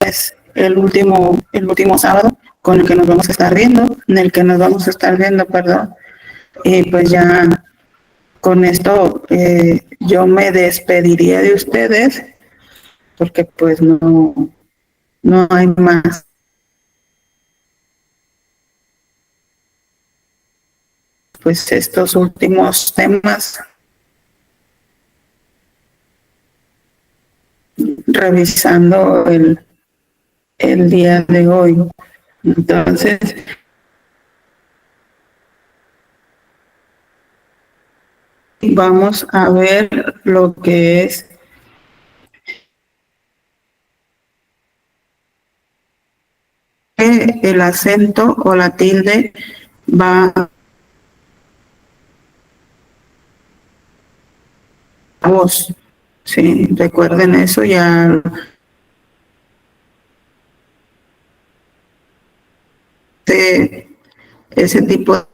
es el último sábado con el que nos vamos a estar viendo, perdón. Y pues ya con esto yo me despediría de ustedes porque pues no hay más. Pues estos últimos temas revisando el día de hoy. Entonces, vamos a ver lo que es el acento o la tilde va a voz. Sí, recuerden eso ya. Ese tipo de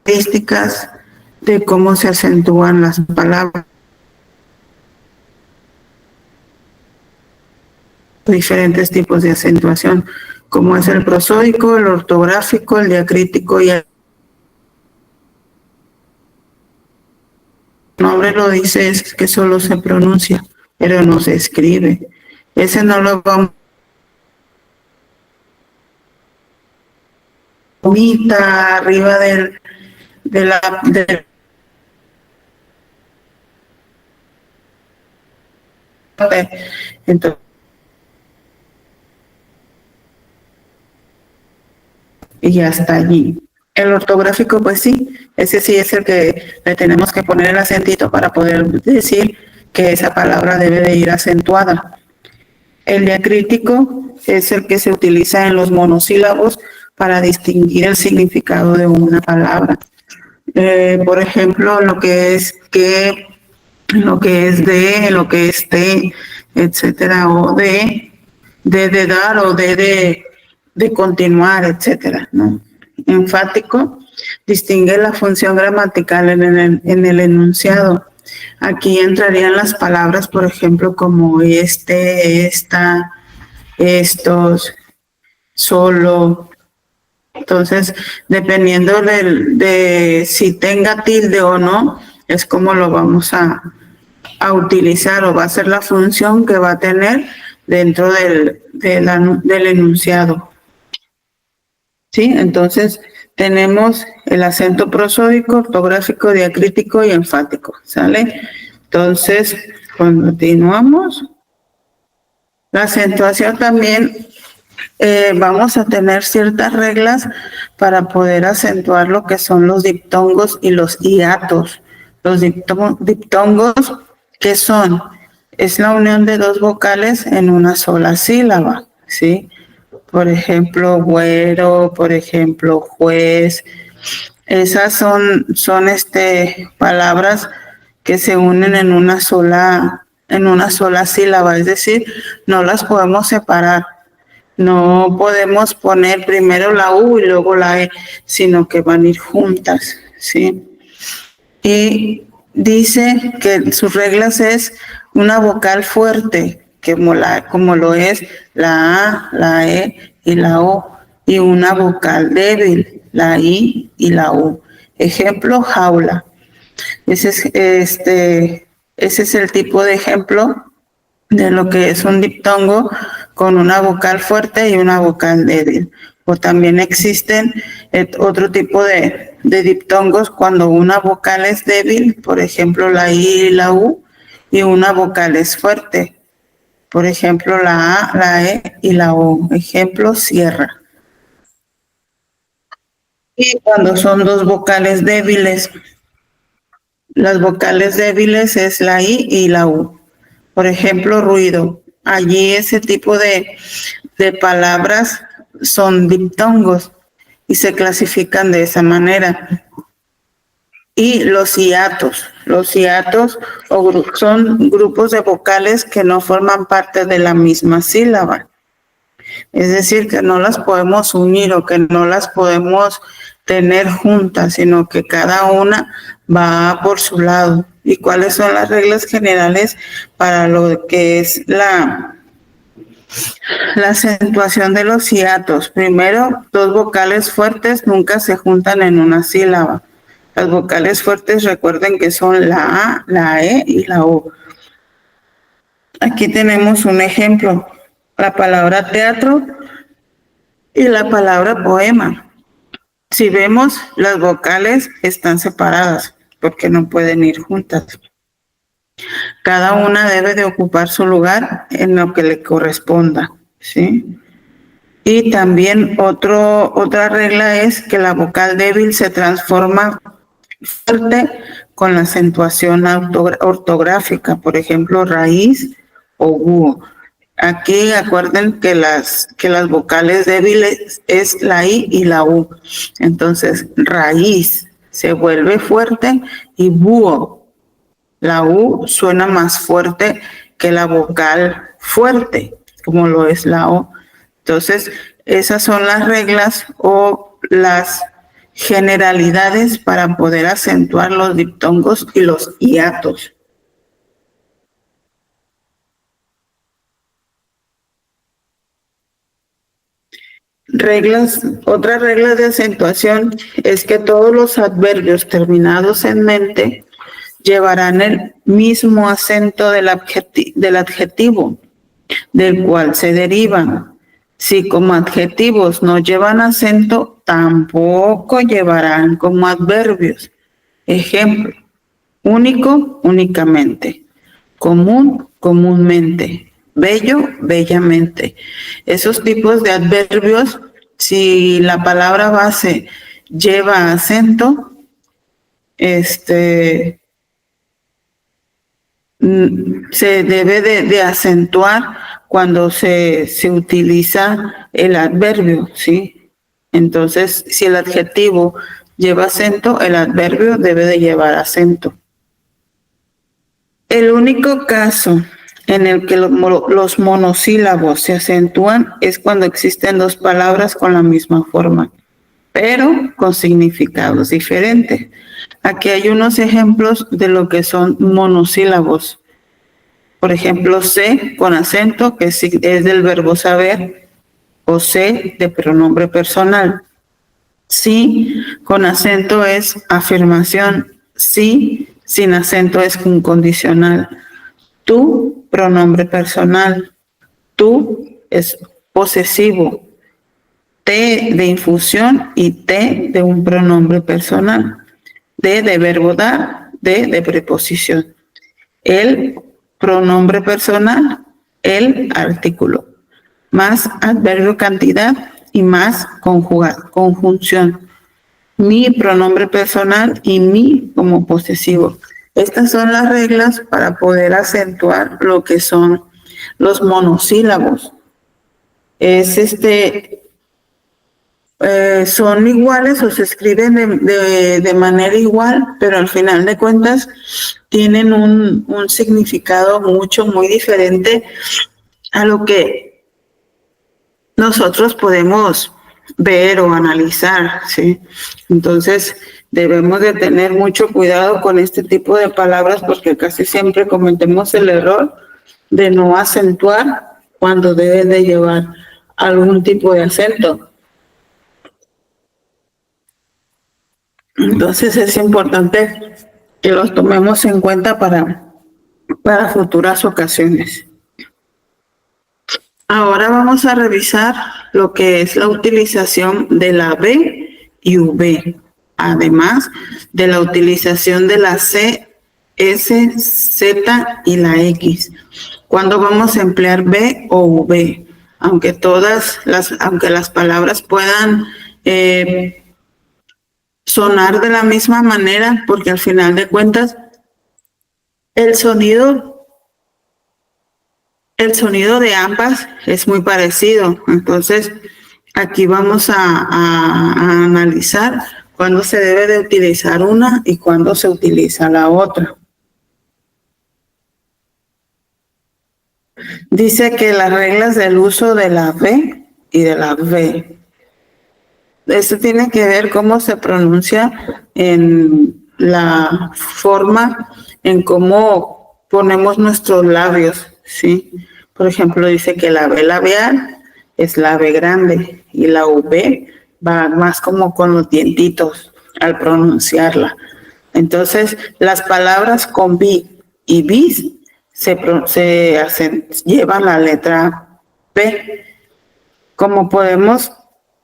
características de cómo se acentúan las palabras. Diferentes tipos de acentuación, como es el prosódico, el ortográfico, el diacrítico y el nombre lo dice, es que solo se pronuncia, pero no se escribe. Ese no lo vamos a arriba del entonces y hasta allí. El ortográfico, pues sí, ese sí es el que le tenemos que poner el acentito para poder decir que esa palabra debe de ir acentuada. El diacrítico es el que se utiliza en los monosílabos para distinguir el significado de una palabra. Por ejemplo, lo que es que, lo que es de, lo que es de, etcétera, o de dar o de continuar, etcétera, ¿no? Enfático distingue la función gramatical en el enunciado. Aquí entrarían las palabras, por ejemplo, como esta, estos, solo. Entonces, dependiendo de si tenga tilde o no, es como lo vamos a utilizar o va a ser la función que va a tener dentro del enunciado. ¿Sí? Entonces, tenemos el acento prosódico, ortográfico, diacrítico y enfático, ¿sale? Entonces, continuamos. La acentuación también, vamos a tener ciertas reglas para poder acentuar lo que son los diptongos y los hiatos. Los diptongos, ¿qué son? Es la unión de dos vocales en una sola sílaba, ¿sí? Por ejemplo, güero, por ejemplo, juez. Esas son palabras que se unen en una sola sílaba, es decir, no las podemos separar. No podemos poner primero la U y luego la E, sino que van a ir juntas, ¿sí? Y dice que sus reglas es una vocal fuerte, como lo es la A, la E y la O, y una vocal débil, la I y la U. Ejemplo, jaula. Ese es el tipo de ejemplo de lo que es un diptongo con una vocal fuerte y una vocal débil. O también existen otro tipo de diptongos cuando una vocal es débil, por ejemplo la I y la U, y una vocal es fuerte, por ejemplo la A, la E y la O. Ejemplo, sierra. Y cuando son dos vocales débiles, las vocales débiles es la I y la U. Por ejemplo, ruido. Allí ese tipo de palabras son diptongos y se clasifican de esa manera. Y los hiatos son grupos de vocales que no forman parte de la misma sílaba. Es decir, que no las podemos unir o que no las podemos tener juntas, sino que cada una va por su lado. ¿Y cuáles son las reglas generales para lo que es la acentuación de los hiatos? Primero, dos vocales fuertes nunca se juntan en una sílaba. Las vocales fuertes, recuerden que son la A, la E y la O. Aquí tenemos un ejemplo, la palabra teatro y la palabra poema. Si vemos, las vocales están separadas porque no pueden ir juntas. Cada una debe de ocupar su lugar en lo que le corresponda, ¿sí? Y también otra regla es que la vocal débil se transforma fuerte con la acentuación ortográfica, por ejemplo, raíz o búho. Aquí acuerden que las vocales débiles es la I y la U. Entonces, raíz se vuelve fuerte y búho, la U suena más fuerte que la vocal fuerte, como lo es la O. Entonces, esas son las reglas o las generalidades para poder acentuar los diptongos y los hiatos. Otra regla de acentuación es que todos los adverbios terminados en mente llevarán el mismo acento del adjetivo del cual se derivan. Si como adjetivos no llevan acento, tampoco llevarán como adverbios. Ejemplo, único, únicamente, común, comúnmente, bello, bellamente. Esos tipos de adverbios, si la palabra base lleva acento, se debe de acentuar cuando se utiliza el adverbio, ¿sí? Entonces, si el adjetivo lleva acento, el adverbio debe de llevar acento. El único caso en el que los monosílabos se acentúan es cuando existen dos palabras con la misma forma, pero con significados diferentes. Aquí hay unos ejemplos de lo que son monosílabos. Por ejemplo, sé con acento, que es del verbo saber, o sé de pronombre personal. Sí con acento es afirmación. Sí sin acento es un condicional. Tú, pronombre personal. Tú es posesivo. Te de infusión y te de un pronombre personal. De verbo dar, de preposición. El pronombre personal, el artículo. Más adverbio cantidad y más conjunción. Mi pronombre personal y mi como posesivo. Estas son las reglas para poder acentuar lo que son los monosílabos. Son iguales o se escriben de manera igual, pero al final de cuentas tienen un significado muy diferente a lo que nosotros podemos ver o analizar, ¿sí? Entonces debemos de tener mucho cuidado con este tipo de palabras porque casi siempre cometemos el error de no acentuar cuando deben de llevar algún tipo de acento. Entonces es importante que los tomemos en cuenta para futuras ocasiones. Ahora vamos a revisar lo que es la utilización de la B y V, además de la utilización de la C, S, Z y la X. ¿Cuándo vamos a emplear B o V? Aunque las palabras puedan sonar de la misma manera, porque al final de cuentas el sonido de ambas es muy parecido. Entonces aquí vamos a analizar cuándo se debe de utilizar una y cuándo se utiliza la otra. Dice que las reglas del uso de la B y de la V. Eso tiene que ver cómo se pronuncia en la forma, en cómo ponemos nuestros labios, ¿sí? Por ejemplo, dice que la B labial es la B grande y la V va más como con los dientitos al pronunciarla. Entonces, las palabras con B y bis llevan la letra P. Como podemos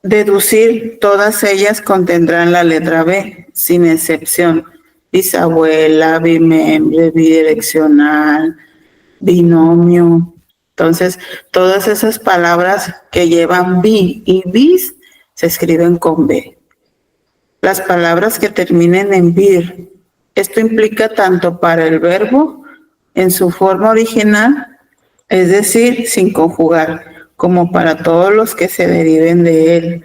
deducir, todas ellas contendrán la letra B, sin excepción. Bisabuela, bimembre, bidireccional, binomio. Entonces, todas esas palabras que llevan bi y bis se escriben con B. Las palabras que terminen en vir. Esto implica tanto para el verbo en su forma original, es decir, sin conjugar, como para todos los que se deriven de él.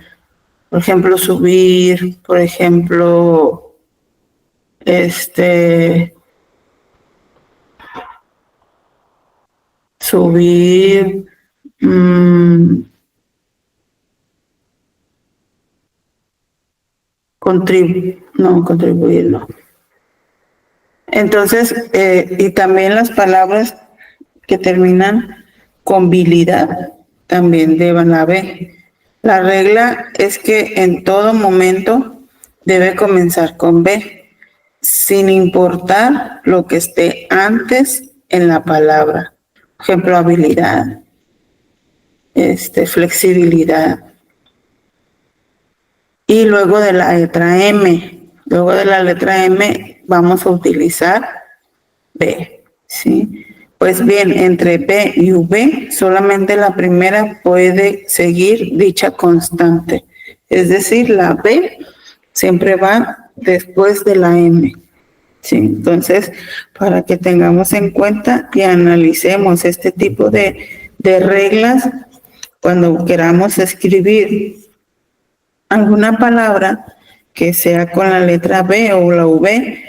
Por ejemplo, subir, por ejemplo, subir, contribuir, no. Entonces, y también las palabras que terminan con bilidad también llevan la B. La regla es que en todo momento debe comenzar con B, sin importar lo que esté antes en la palabra. Por ejemplo, habilidad, flexibilidad. Y luego de la letra M, vamos a utilizar B, ¿sí? Pues bien, entre B y V, solamente la primera puede seguir dicha constante. Es decir, la B siempre va después de la M. ¿Sí? Entonces, para que tengamos en cuenta y analicemos este tipo de reglas cuando queramos escribir alguna palabra que sea con la letra B o la V,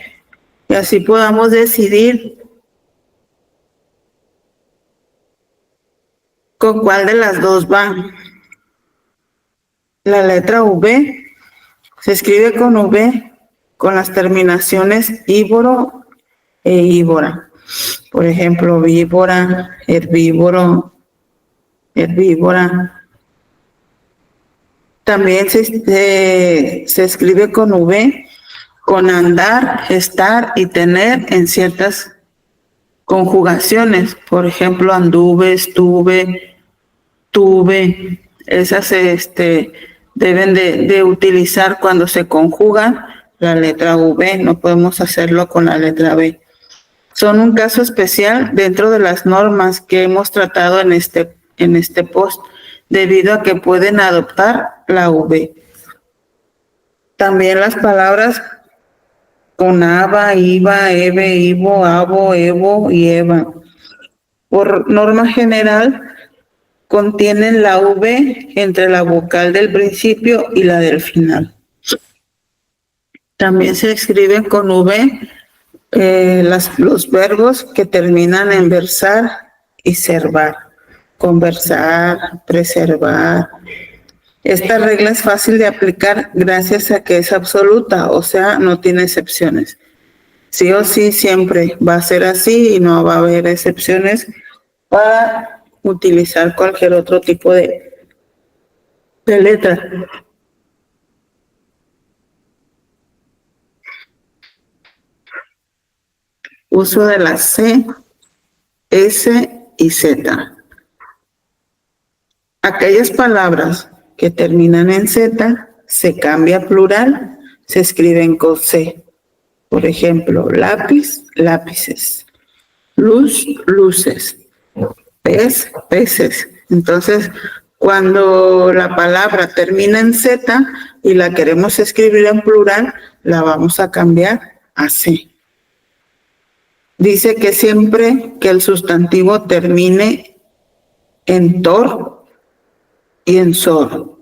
y así podamos decidir con cuál de las dos va. La letra V se escribe con V con las terminaciones ívoro e ívora. Por ejemplo, víbora, herbívoro, herbívora. También se escribe con V, con andar, estar y tener en ciertas conjugaciones. Por ejemplo, anduve, estuve, tuve. Esas deben de utilizar cuando se conjuga la letra V. No podemos hacerlo con la letra B. Son un caso especial dentro de las normas que hemos tratado en este post, debido a que pueden adoptar la V. También las palabras con aba, iba, eve, ivo, abo, evo y eva. Por norma general, contienen la V entre la vocal del principio y la del final. También se escriben con V los verbos que terminan en versar y servar. Conversar, preservar. Esta regla es fácil de aplicar gracias a que es absoluta, o sea, no tiene excepciones. Sí o sí siempre va a ser así y no va a haber excepciones para utilizar cualquier otro tipo de letra. Uso de la C, S y Z. Aquellas palabras que terminan en Z se cambia a plural, se escriben con C. Por ejemplo, lápiz, lápices. Luz, luces. Pez, peces. Entonces, cuando la palabra termina en Z y la queremos escribir en plural, la vamos a cambiar a C. Dice que siempre que el sustantivo termine en tor y en sor,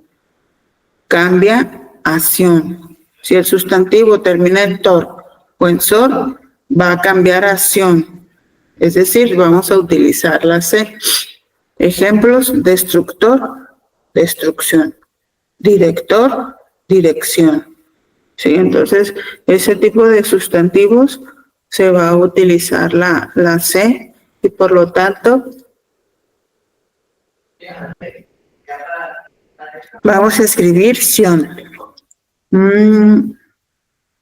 cambia acción. Si el sustantivo termina en tor o en sor, va a cambiar acción. Es decir, vamos a utilizar la C. Ejemplos: destructor, destrucción; director, dirección. ¿Sí? Entonces, ese tipo de sustantivos se va a utilizar la C, y por lo tanto vamos a escribir sion.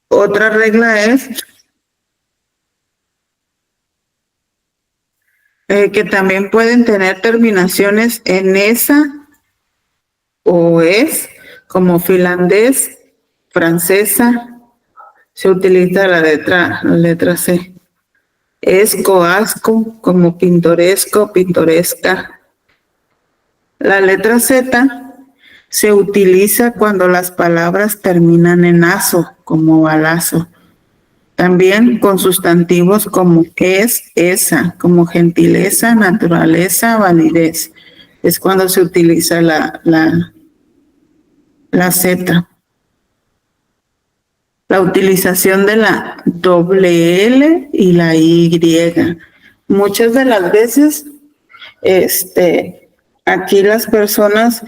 Otra regla es que también pueden tener terminaciones en esa o es, como finlandés, francesa. Se utiliza la letra C. Esco, asco, como pintoresco, pintoresca. La letra Z se utiliza cuando las palabras terminan en aso, como balazo. También con sustantivos como es, esa, como gentileza, naturaleza, validez. Es cuando se utiliza la Z. La utilización de la doble L y la Y. Muchas de las veces, aquí las personas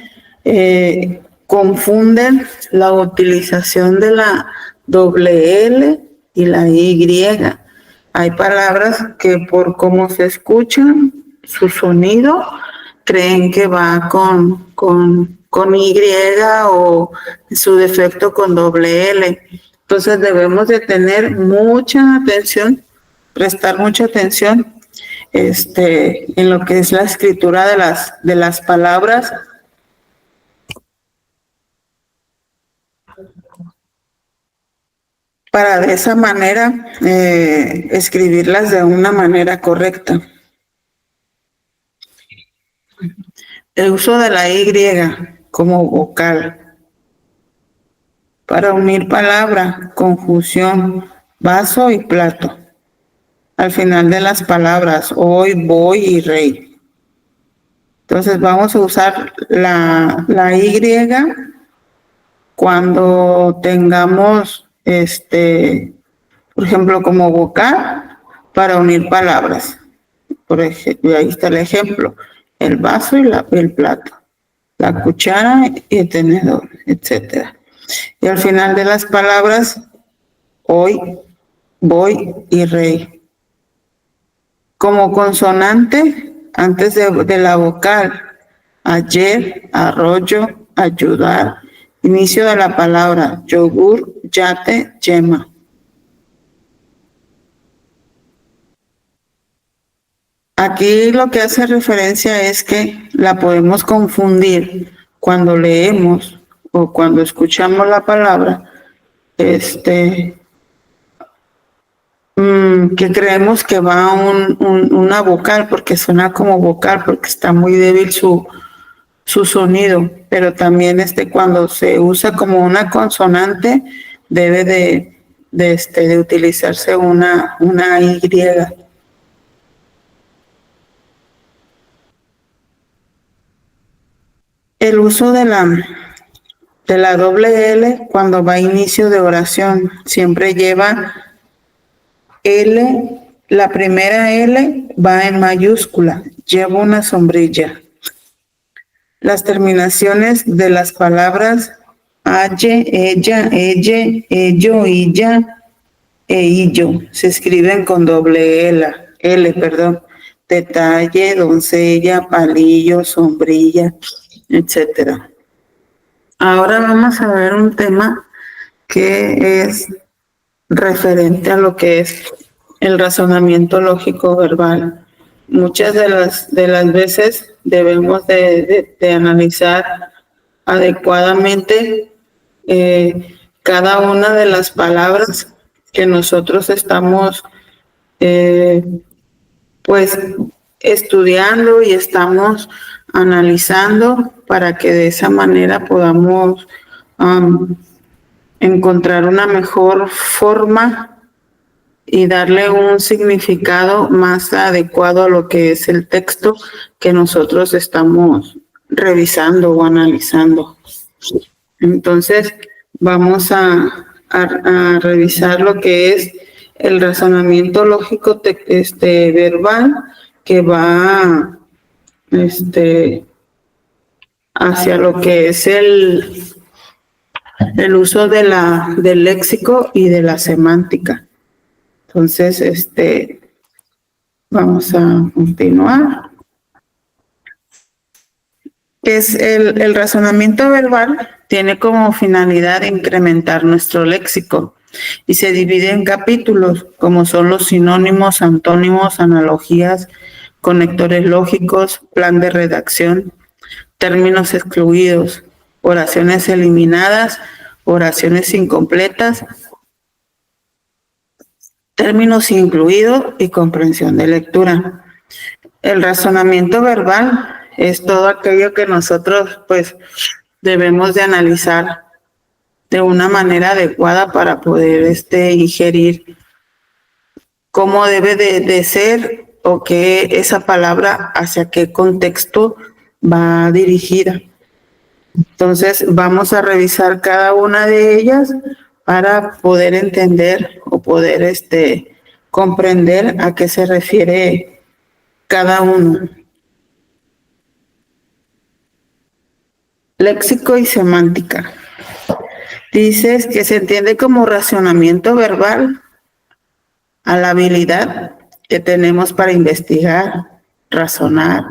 confunden la utilización de la doble L y la Y. Hay palabras que por cómo se escuchan, su sonido, creen que va con Y o en su defecto con doble L. Entonces debemos de tener mucha atención, prestar mucha atención en lo que es la escritura de las palabras, para de esa manera escribirlas de una manera correcta. El uso de la Y como vocal. Para unir palabra, conjunción, vaso y plato. Al final de las palabras, hoy, voy y rey. Entonces vamos a usar la Y cuando tengamos, por ejemplo, como vocal, para unir palabras. Por ejemplo, ahí está el ejemplo: el vaso y el plato, la cuchara y el tenedor, etcétera. Y al final de las palabras, hoy, voy y rey. Como consonante, antes de la vocal, ayer, arroyo, ayudar. Inicio de la palabra, yogur, yate, yema. Aquí lo que hace referencia es que la podemos confundir cuando leemos o cuando escuchamos la palabra, que creemos que va una vocal, porque suena como vocal, porque está muy débil su sonido, pero también cuando se usa como una consonante, debe de utilizarse una Y. El uso de la doble L cuando va a inicio de oración siempre lleva L. La primera L va en mayúscula, lleva una sombrilla. Las terminaciones de las palabras aye, ella, elle, ello, illa e illo se escriben con doble L. Detalle, doncella, palillo, sombrilla, etcétera. Ahora vamos a ver un tema que es referente a lo que es el razonamiento lógico verbal. Muchas de las veces debemos de analizar adecuadamente cada una de las palabras que nosotros estamos pues estudiando y estamos analizando, para que de esa manera podamos encontrar una mejor forma y darle un significado más adecuado a lo que es el texto que nosotros estamos revisando o analizando. Entonces, vamos a revisar lo que es el razonamiento lógico verbal, que va hacia lo que es el uso del léxico y de la semántica. Entonces, vamos a continuar. El razonamiento verbal tiene como finalidad incrementar nuestro léxico y se divide en capítulos, como son los sinónimos, antónimos, analogías, conectores lógicos, plan de redacción, términos excluidos, oraciones eliminadas, oraciones incompletas, términos incluidos y comprensión de lectura. El razonamiento verbal es todo aquello que nosotros pues debemos de analizar de una manera adecuada para poder ingerir cómo debe de ser o qué esa palabra hacia qué contexto va dirigida. Entonces vamos a revisar cada una de ellas para poder entender o poder comprender a qué se refiere cada uno. Léxico y semántica. Dices que se entiende como razonamiento verbal a la habilidad que tenemos para investigar, razonar,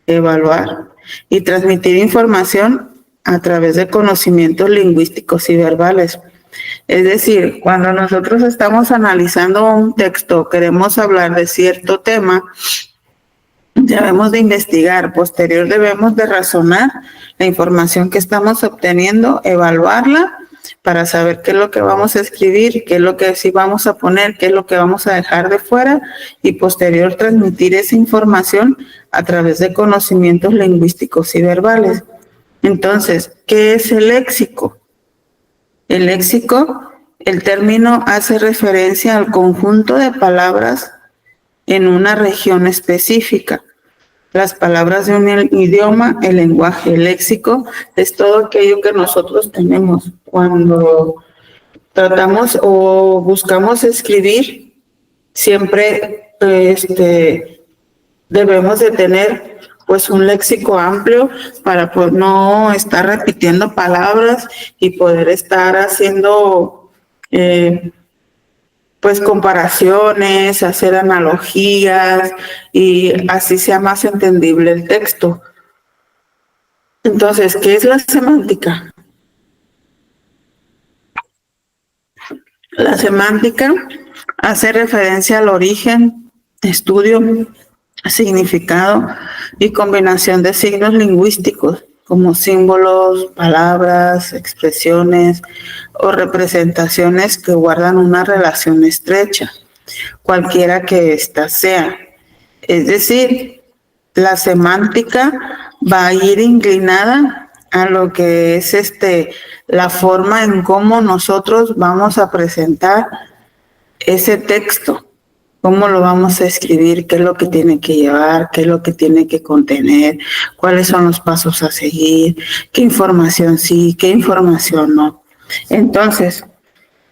evaluar y transmitir información a través de conocimientos lingüísticos y verbales. Es decir, cuando nosotros estamos analizando un texto, queremos hablar de cierto tema, debemos de investigar, posterior debemos de razonar la información que estamos obteniendo, evaluarla para saber qué es lo que vamos a escribir, qué es lo que sí vamos a poner, qué es lo que vamos a dejar de fuera y posterior transmitir esa información a través de conocimientos lingüísticos y verbales. Entonces, ¿qué es el léxico? El léxico, el término hace referencia al conjunto de palabras en una región específica. Las palabras de un idioma, el lenguaje, el léxico, es todo aquello que nosotros tenemos. Cuando tratamos o buscamos escribir, siempre debemos de tener pues un léxico amplio para pues, no estar repitiendo palabras y poder estar haciendo pues comparaciones, hacer analogías y así sea más entendible el texto. Entonces, ¿qué es la semántica? La semántica hace referencia al origen, estudio, significado y combinación de signos lingüísticos como símbolos, palabras, expresiones o representaciones que guardan una relación estrecha, cualquiera que ésta sea. Es decir, la semántica va a ir inclinada a lo que es la forma en cómo nosotros vamos a presentar ese texto. ¿Cómo lo vamos a escribir? ¿Qué es lo que tiene que llevar? ¿Qué es lo que tiene que contener? ¿Cuáles son los pasos a seguir? ¿Qué información sí? ¿Qué información no? Entonces,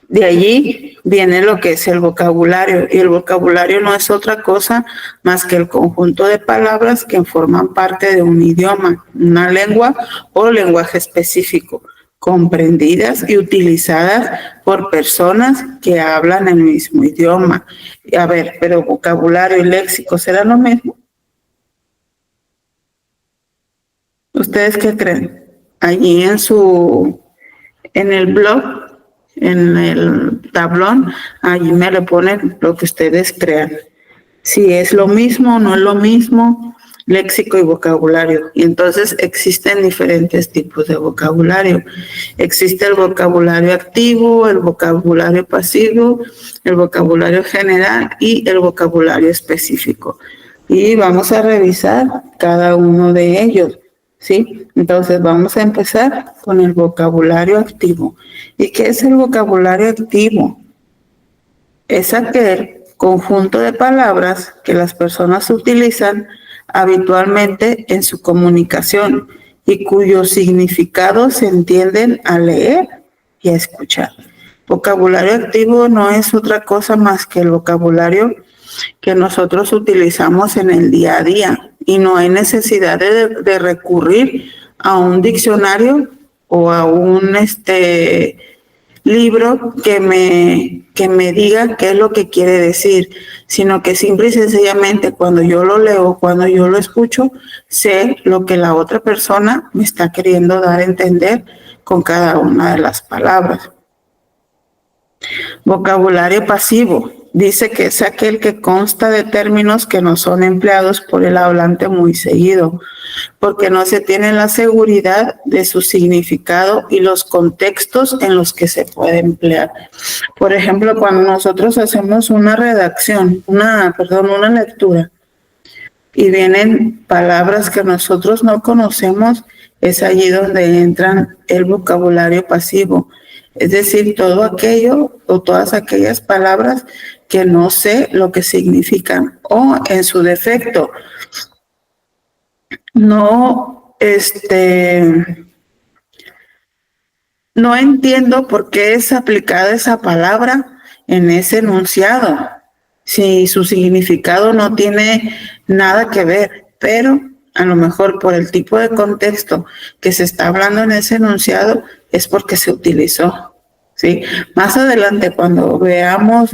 de allí viene lo que es el vocabulario. Y el vocabulario no es otra cosa más que el conjunto de palabras que forman parte de un idioma, una lengua o lenguaje específico, comprendidas y utilizadas por personas que hablan el mismo idioma. A ver, pero vocabulario y léxico, ¿será lo mismo? ¿Ustedes qué creen? Allí en el blog, en el tablón, allí me le ponen lo que ustedes crean. Si es lo mismo o no es lo mismo, léxico y vocabulario. Y entonces existen diferentes tipos de vocabulario. Existe el vocabulario activo, el vocabulario pasivo, el vocabulario general y el vocabulario específico. Y vamos a revisar cada uno de ellos, ¿sí? Entonces vamos a empezar con el vocabulario activo. ¿Y qué es el vocabulario activo? Es aquel conjunto de palabras que las personas utilizan habitualmente en su comunicación y cuyos significados se entienden al leer y a escuchar. Vocabulario activo no es otra cosa más que el vocabulario que nosotros utilizamos en el día a día y no hay necesidad de recurrir a un diccionario o a un libro que me diga qué es lo que quiere decir, sino que simple y sencillamente cuando yo lo leo, cuando yo lo escucho, sé lo que la otra persona me está queriendo dar a entender con cada una de las palabras. Vocabulario pasivo. Dice que es aquel que consta de términos que no son empleados por el hablante muy seguido, porque no se tiene la seguridad de su significado y los contextos en los que se puede emplear. Por ejemplo, cuando nosotros hacemos una redacción, una lectura, y vienen palabras que nosotros no conocemos, es allí donde entran el vocabulario pasivo. Es decir, todo aquello o todas aquellas palabras que no sé lo que significan o en su defecto no entiendo por qué es aplicada esa palabra en ese enunciado, si su significado no tiene nada que ver, pero a lo mejor por el tipo de contexto que se está hablando en ese enunciado es porque se utilizó, ¿sí? Más adelante, cuando veamos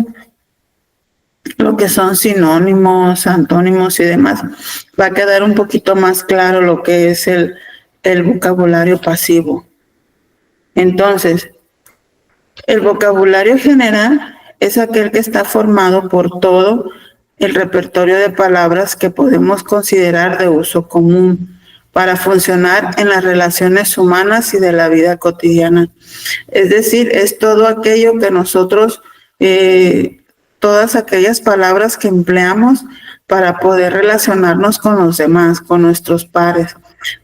lo que son sinónimos, antónimos y demás, va a quedar un poquito más claro lo que es el vocabulario pasivo. Entonces, el vocabulario general es aquel que está formado por todo el repertorio de palabras que podemos considerar de uso común para funcionar en las relaciones humanas y de la vida cotidiana. Es decir, es todo aquello que nosotros, todas aquellas palabras que empleamos para poder relacionarnos con los demás, con nuestros pares,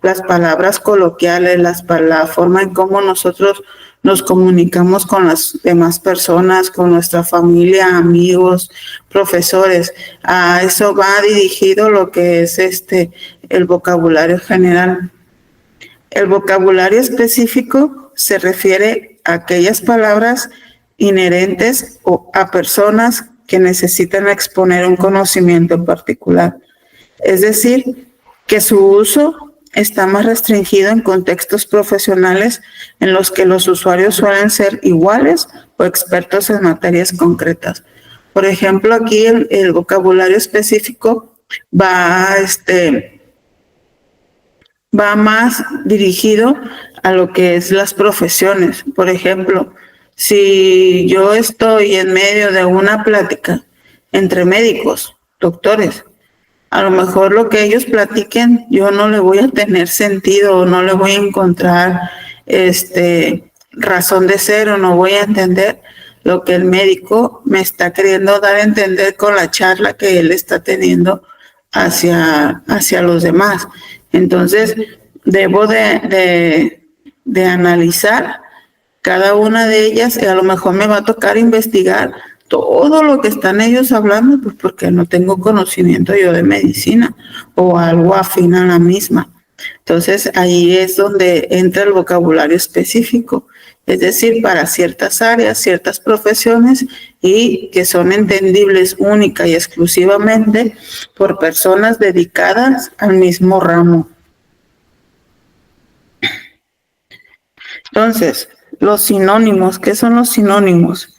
las palabras coloquiales, la forma en cómo nosotros nos comunicamos con las demás personas, con nuestra familia, amigos, profesores. A eso va dirigido lo que es el vocabulario general. El vocabulario específico se refiere a aquellas palabras inherentes a personas que necesitan exponer un conocimiento en particular. Es decir, que su uso está más restringido en contextos profesionales en los que los usuarios suelen ser iguales o expertos en materias concretas. Por ejemplo, aquí el vocabulario específico va más dirigido a lo que es las profesiones. Por ejemplo, si yo estoy en medio de una plática entre médicos, doctores, a lo mejor lo que ellos platiquen yo no le voy a tener sentido o no le voy a encontrar razón de ser o no voy a entender lo que el médico me está queriendo dar a entender con la charla que él está teniendo hacia los demás. Entonces, debo de analizar cada una de ellas y a lo mejor me va a tocar investigar todo lo que están ellos hablando, pues porque no tengo conocimiento yo de medicina o algo afín a la misma. Entonces, ahí es donde entra el vocabulario específico, es decir, para ciertas áreas, ciertas profesiones y que son entendibles única y exclusivamente por personas dedicadas al mismo ramo. Entonces, los sinónimos, ¿qué son los sinónimos?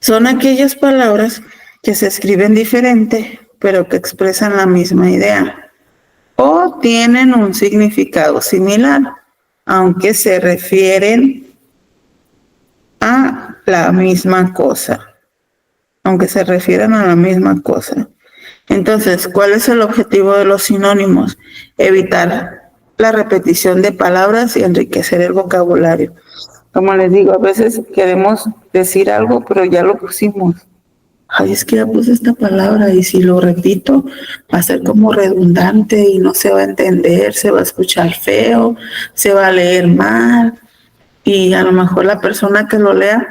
Son aquellas palabras que se escriben diferente, pero que expresan la misma idea o tienen un significado similar, aunque se refieren a la misma cosa. Entonces, ¿cuál es el objetivo de los sinónimos? Evitar la repetición de palabras y enriquecer el vocabulario. Como les digo, a veces queremos decir algo, pero ya lo pusimos. Ay, es que ya puse esta palabra y si lo repito va a ser como redundante y no se va a entender, se va a escuchar feo, se va a leer mal y a lo mejor la persona que lo lea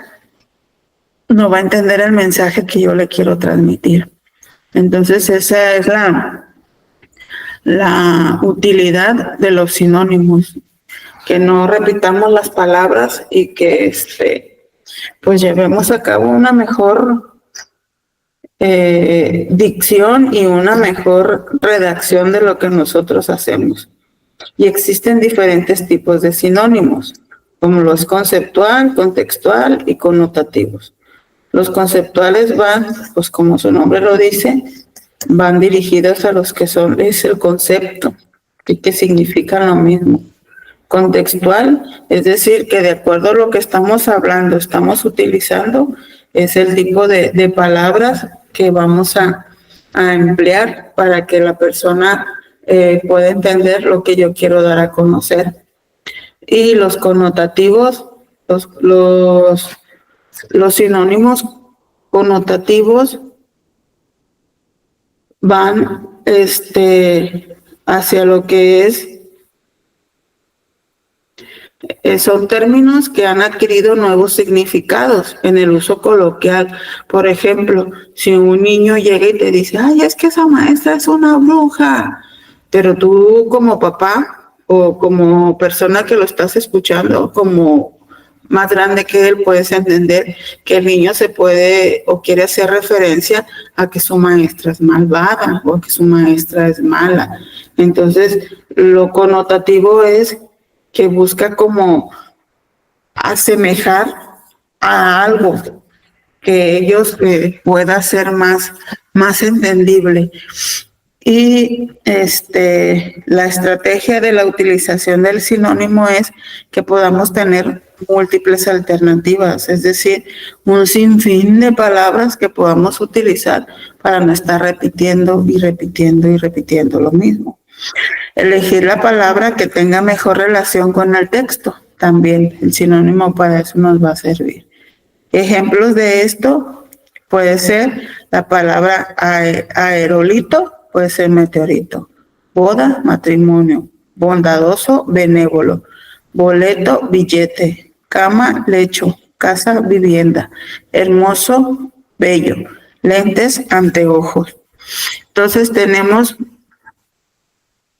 no va a entender el mensaje que yo le quiero transmitir. Entonces esa es la utilidad de los sinónimos, que no repitamos las palabras y que pues llevemos a cabo una mejor dicción y una mejor redacción de lo que nosotros hacemos. Y existen diferentes tipos de sinónimos, como los conceptual, contextual y connotativos. Los conceptuales van, pues como su nombre lo dice, van dirigidos a los que es el concepto y que significan lo mismo. Contextual, es decir, que de acuerdo a lo que estamos hablando, estamos utilizando, es el tipo de palabras que vamos a emplear para que la persona pueda entender lo que yo quiero dar a conocer. Y los connotativos, los sinónimos connotativos van hacia lo que son términos que han adquirido nuevos significados en el uso coloquial. Por ejemplo, si un niño llega y te dice, ay, es que esa maestra es una bruja, pero tú como papá o como persona que lo estás escuchando, como más grande que él, puedes entender que el niño se puede o quiere hacer referencia a que su maestra es malvada o que su maestra es mala. Entonces, lo connotativo es que busca como asemejar a algo que ellos pueda ser más entendible. Y la estrategia de la utilización del sinónimo es que podamos tener múltiples alternativas, es decir, un sinfín de palabras que podamos utilizar para no estar repitiendo y repitiendo y repitiendo lo mismo. Elegir la palabra que tenga mejor relación con el texto. También el sinónimo para eso nos va a servir. Ejemplos de esto puede ser la palabra aerolito, puede ser meteorito. Boda, matrimonio. Bondadoso, benévolo. Boleto, billete. Cama, lecho. Casa, vivienda. Hermoso, bello. Lentes, anteojos. Entonces tenemos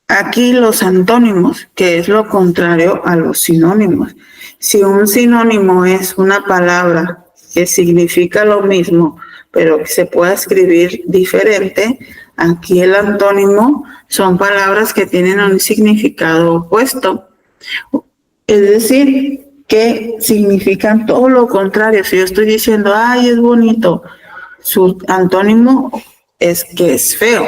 aquí los antónimos, que es lo contrario a los sinónimos. Si un sinónimo es una palabra que significa lo mismo, pero que se puede escribir diferente, aquí el antónimo son palabras que tienen un significado opuesto. Es decir, que significan todo lo contrario. Si yo estoy diciendo, ay, es bonito, su antónimo es que es feo.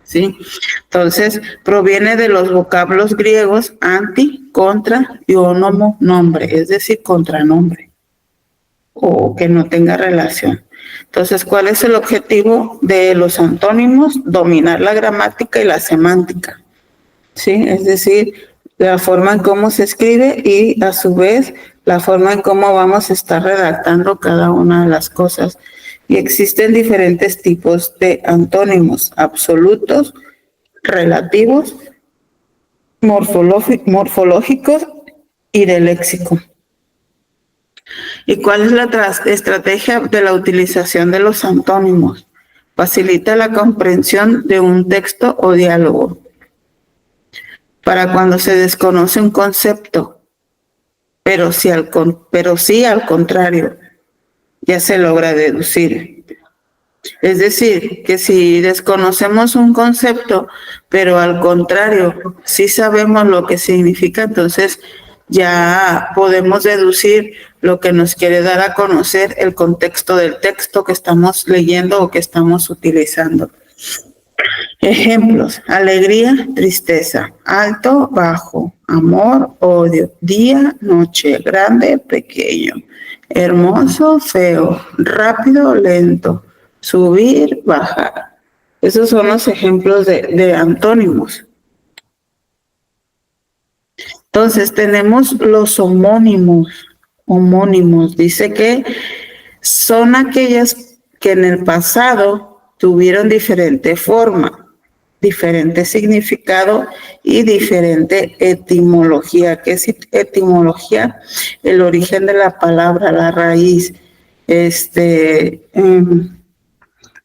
¿Sí? Entonces, proviene de los vocablos griegos anti, contra y ónomo, nombre, es decir, contranombre, o que no tenga relación. Entonces, ¿cuál es el objetivo de los antónimos? Dominar la gramática y la semántica, ¿sí? Es decir, la forma en cómo se escribe y, a su vez, la forma en cómo vamos a estar redactando cada una de las cosas. Y existen diferentes tipos de antónimos: absolutos, relativos, morfológicos y de léxico. ¿Y cuál es la estrategia de la utilización de los antónimos? Facilita la comprensión de un texto o diálogo. Para cuando se desconoce un concepto, pero sí al contrario, ya se logra deducir. Es decir, que si desconocemos un concepto, pero al contrario, sí sabemos lo que significa, entonces ya podemos deducir lo que nos quiere dar a conocer el contexto del texto que estamos leyendo o que estamos utilizando. Ejemplos: alegría, tristeza, alto, bajo, amor, odio, día, noche, grande, pequeño, hermoso, feo, rápido, lento, subir, bajar. Esos son los ejemplos de antónimos. Entonces tenemos los homónimos. Dice que son aquellas que en el pasado tuvieron diferente forma, diferente significado y diferente etimología. ¿Qué es etimología? El origen de la palabra, la raíz.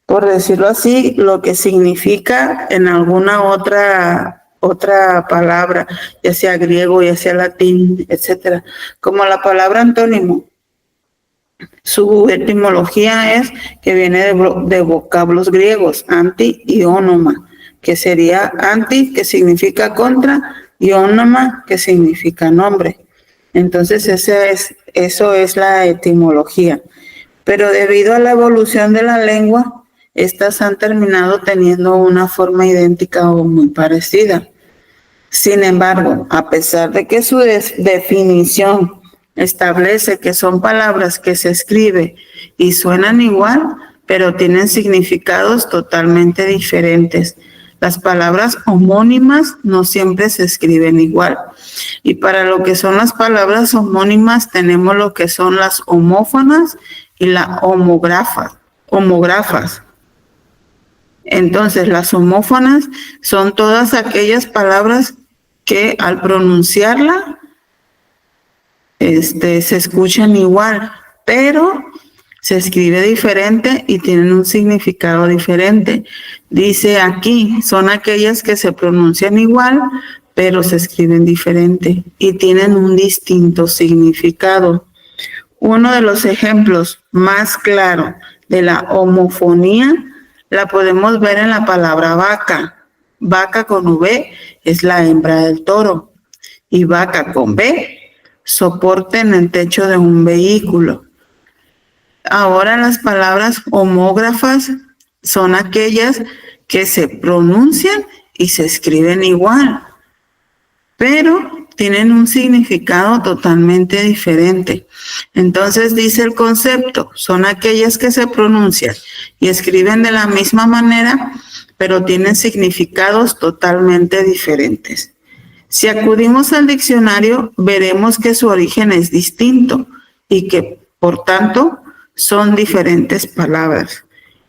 Por decirlo así, lo que significa en alguna otra palabra, ya sea griego, ya sea latín, etcétera. Como la palabra antónimo. Su etimología es que viene de vocablos griegos, anti y ónoma, que sería anti, que significa contra, y ónoma, que significa nombre. Entonces, eso es la etimología. Pero debido a la evolución de la lengua, estas han terminado teniendo una forma idéntica o muy parecida. Sin embargo, a pesar de que su definición establece que son palabras que se escriben y suenan igual, pero tienen significados totalmente diferentes. Las palabras homónimas no siempre se escriben igual. Y para lo que son las palabras homónimas tenemos lo que son las homófonas y las homógrafas. Entonces, las homófonas son todas aquellas palabras que al pronunciarla se escuchan igual, pero se escribe diferente y tienen un significado diferente. Dice aquí, son aquellas que se pronuncian igual, pero se escriben diferente y tienen un distinto significado. Uno de los ejemplos más claros de la homofonía la podemos ver en la palabra vaca. Vaca con V es la hembra del toro y vaca con B, soporte en el techo de un vehículo. Ahora las palabras homógrafas son aquellas que se pronuncian y se escriben igual, pero tienen un significado totalmente diferente. Entonces dice el concepto, son aquellas que se pronuncian y escriben de la misma manera, pero tienen significados totalmente diferentes. Si acudimos al diccionario, veremos que su origen es distinto y que, por tanto, son diferentes palabras.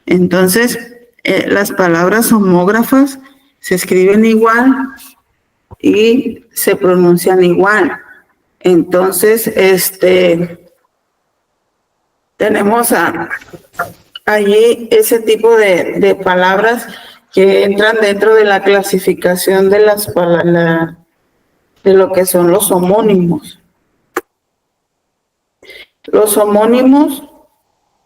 Entonces, las palabras homógrafas se escriben igual y se pronuncian igual. Entonces, tenemos allí ese tipo de palabras que entran dentro de la clasificación de de lo que son los homónimos. Los homónimos,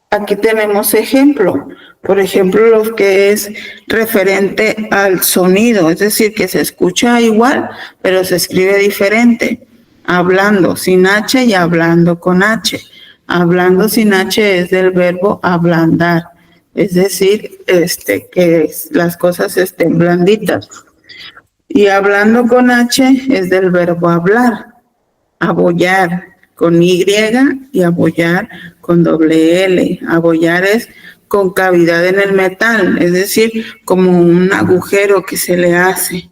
aquí tenemos ejemplo. Por ejemplo, lo que es referente al sonido, es decir, que se escucha igual, pero se escribe diferente. Hablando sin H y hablando con H. Hablando sin H es del verbo ablandar, es decir, que las cosas estén blanditas. Y hablando con H es del verbo hablar, abollar con Y y abollar con doble L. Abollar es con cavidad en el metal, es decir, como un agujero que se le hace.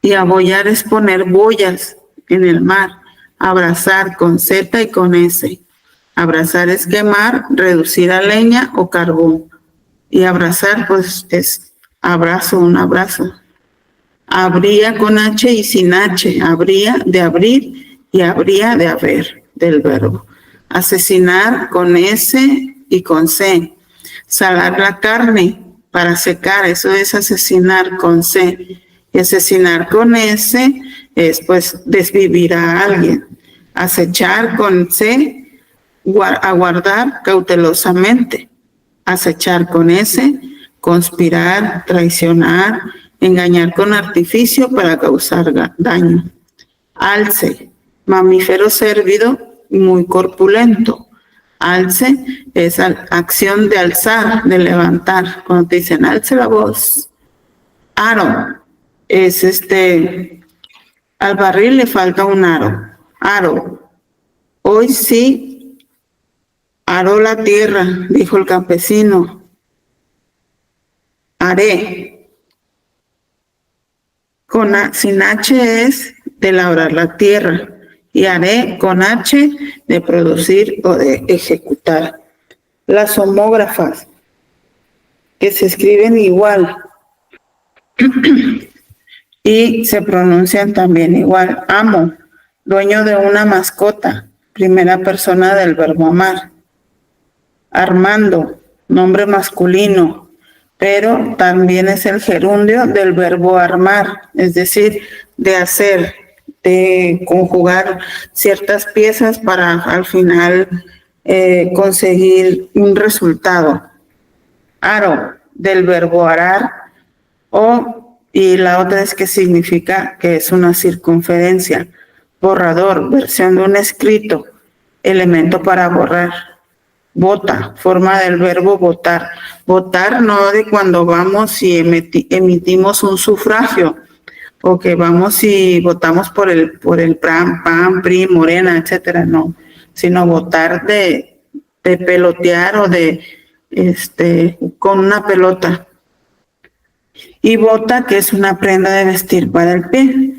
Y abollar es poner boyas en el mar. Abrazar con Z y con S. Abrazar es quemar, reducir a leña o carbón. Y abrazar, pues, es abrazo, un abrazo. Habría con H y sin H. Habría de abrir y habría de haber, del verbo. Asesinar con S y con C. Salar la carne para secar, eso es asesinar con C. Y asesinar con S es, pues, desvivir a alguien. Acechar con C, aguardar cautelosamente. Acechar con S, conspirar, traicionar, engañar con artificio para causar daño. Alce, mamífero cérvido muy corpulento. Alce es acción de alzar, de levantar. Cuando te dicen alce la voz. Aro es al barril le falta un aro. Aro. Hoy sí aró la tierra, dijo el campesino. Haré. Sin H es de labrar la tierra. Y haré con H de producir o de ejecutar. Las homógrafas, que se escriben igual y se pronuncian también igual. Amo, dueño de una mascota, primera persona del verbo amar. Armando, nombre masculino, pero también es el gerundio del verbo armar, es decir, de hacer, de conjugar ciertas piezas para al final conseguir un resultado. Aro, del verbo arar, y la otra es que significa que es una circunferencia. Borrador, versión de un escrito, elemento para borrar. Vota, forma del verbo votar. Votar no de cuando vamos y emitimos un sufragio, o que vamos y votamos por el PAN, PRI, Morena, etcétera, no, sino votar de pelotear o de con una pelota. Y bota, que es una prenda de vestir para el pie.